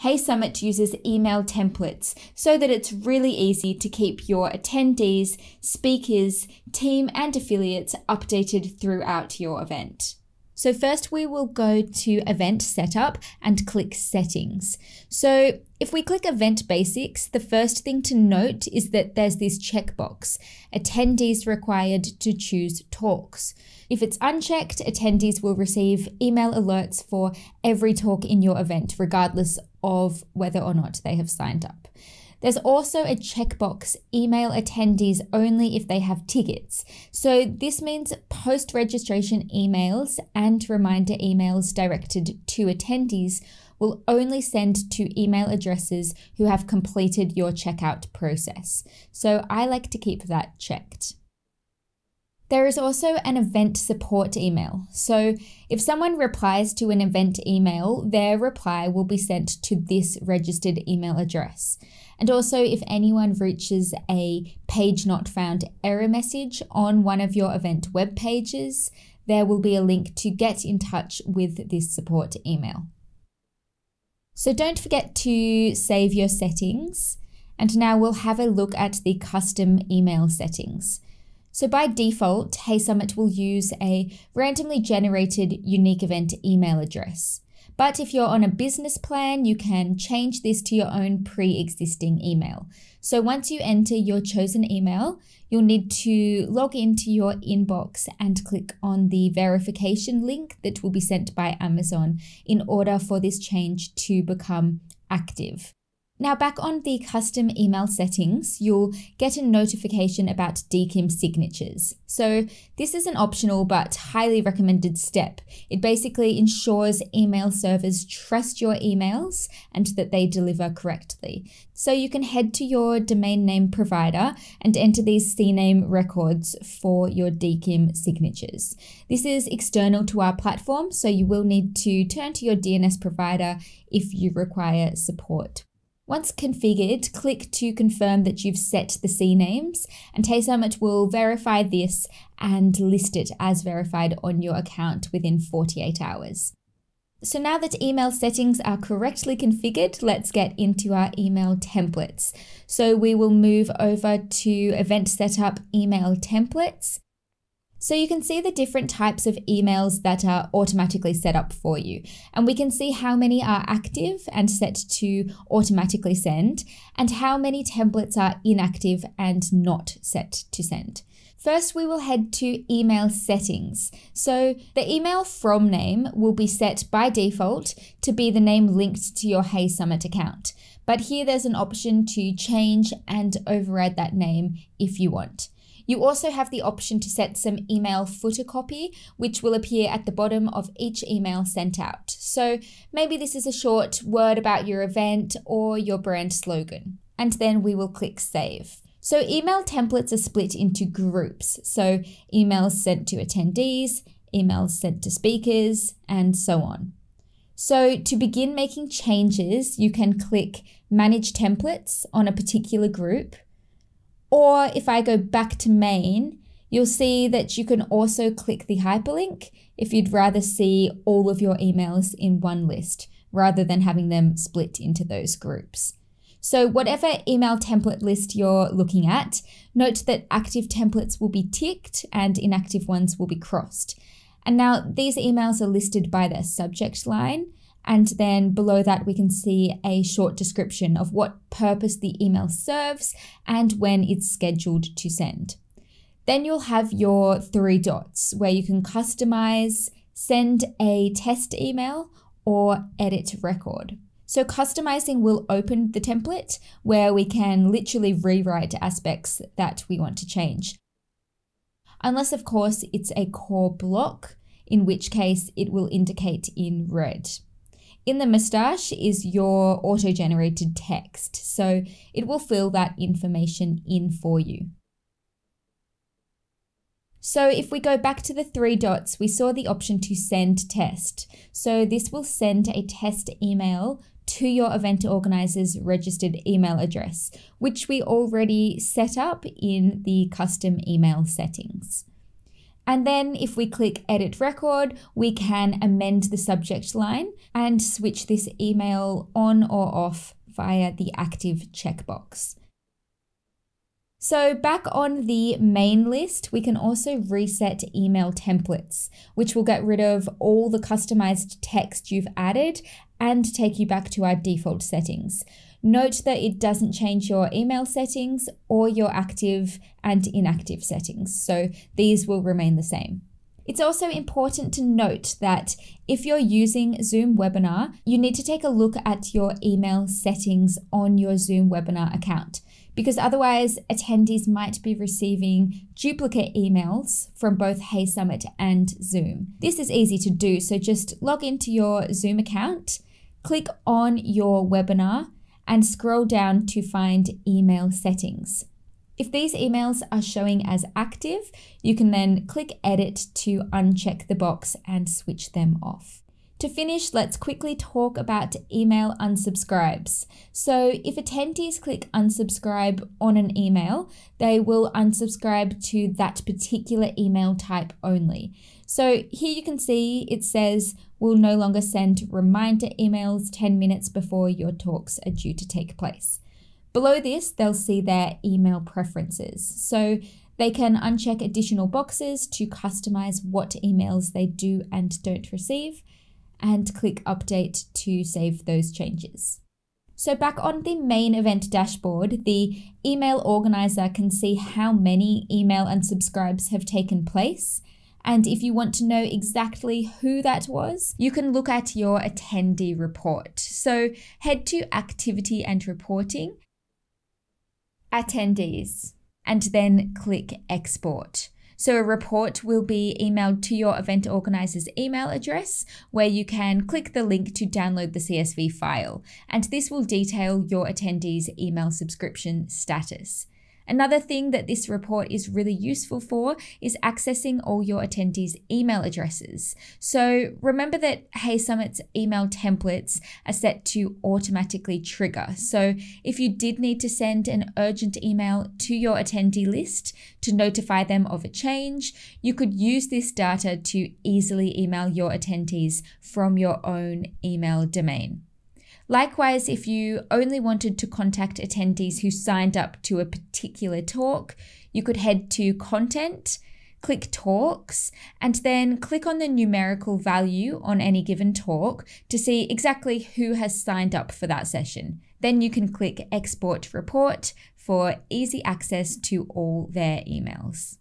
HeySummit uses email templates so that it's really easy to keep your attendees, speakers, team, and affiliates updated throughout your event. So first we will go to Event Setup and click Settings. So if we click Event Basics, the first thing to note is that there's this checkbox, Attendees required to choose talks. If it's unchecked, attendees will receive email alerts for every talk in your event, regardless of whether or not they have signed up. There's also a checkbox, email attendees only if they have tickets. So this means post-registration emails and reminder emails directed to attendees will only send to email addresses who have completed your checkout process. So I like to keep that checked. There is also an event support email. So if someone replies to an event email, their reply will be sent to this registered email address. And also if anyone reaches a page not found error message on one of your event web pages, there will be a link to get in touch with this support email. So don't forget to save your settings. And now we'll have a look at the custom email settings. So by default, HeySummit will use a randomly generated unique event email address. But if you're on a business plan, you can change this to your own pre-existing email. So once you enter your chosen email, you'll need to log into your inbox and click on the verification link that will be sent by Amazon in order for this change to become active. Now back on the custom email settings, you'll get a notification about dkim signatures. So this is an optional but highly recommended step. It basically ensures email servers trust your emails and that they deliver correctly. So you can head to your domain name provider and enter these cname records for your dkim signatures. This is external to our platform, so you will need to turn to your DNS provider if you require support. Once configured, click to confirm that you've set the cnames, and HeySummit will verify this and list it as verified on your account within 48 hours. So now that email settings are correctly configured, let's get into our email templates. So we will move over to Event Setup Email Templates. So you can see the different types of emails that are automatically set up for you. And we can see how many are active and set to automatically send, and how many templates are inactive and not set to send. First, we will head to email settings. So the email from name will be set by default to be the name linked to your HeySummit account. But here there's an option to change and override that name if you want. You also have the option to set some email photocopy, which will appear at the bottom of each email sent out. So maybe this is a short word about your event or your brand slogan. And then we will click Save. So email templates are split into groups. So emails sent to attendees, emails sent to speakers, and so on. So to begin making changes, you can click Manage Templates on a particular group. Or if I go back to main, you'll see that you can also click the hyperlink if you'd rather see all of your emails in one list rather than having them split into those groups. So whatever email template list you're looking at, note that active templates will be ticked and inactive ones will be crossed. And now these emails are listed by their subject line. And then below that, we can see a short description of what purpose the email serves and when it's scheduled to send. Then you'll have your 3 dots where you can customize, send a test email, or edit record. So customizing will open the template where we can literally rewrite aspects that we want to change. Unless, of course, it's a core block, in which case it will indicate in red. In the moustache is your auto-generated text, so it will fill that information in for you. So if we go back to the 3 dots, we saw the option to send test. So this will send a test email to your event organizer's registered email address, which we already set up in the custom email settings. And then if we click Edit Record, we can amend the subject line and switch this email on or off via the active checkbox. So back on the main list, we can also reset email templates, which will get rid of all the customized text you've added and take you back to our default settings. Note that it doesn't change your email settings or your active and inactive settings, so these will remain the same. It's also important to note that if you're using Zoom Webinar, you need to take a look at your email settings on your Zoom Webinar account, because otherwise attendees might be receiving duplicate emails from both HeySummit and Zoom. This is easy to do, so just log into your Zoom account, click on your webinar, and scroll down to find email settings. If these emails are showing as active, you can then click Edit to uncheck the box and switch them off. To finish, let's quickly talk about email unsubscribes. So if attendees click unsubscribe on an email, they will unsubscribe to that particular email type only. So here you can see it says we'll no longer send reminder emails 10 minutes before your talks are due to take place. Below this, they'll see their email preferences. So they can uncheck additional boxes to customize what emails they do and don't receive, and click Update to save those changes. So back on the main event dashboard, the email organizer can see how many email unsubscribes have taken place. And if you want to know exactly who that was, you can look at your attendee report. So head to Activity and Reporting, Attendees, and then click Export. So a report will be emailed to your event organizer's email address, where you can click the link to download the CSV file, and this will detail your attendees' email subscription status. Another thing that this report is really useful for is accessing all your attendees' email addresses. So remember that HeySummit's email templates are set to automatically trigger. So if you did need to send an urgent email to your attendee list to notify them of a change, you could use this data to easily email your attendees from your own email domain. Likewise, if you only wanted to contact attendees who signed up to a particular talk, you could head to Content, click Talks, and then click on the numerical value on any given talk to see exactly who has signed up for that session. Then you can click Export Report for easy access to all their emails.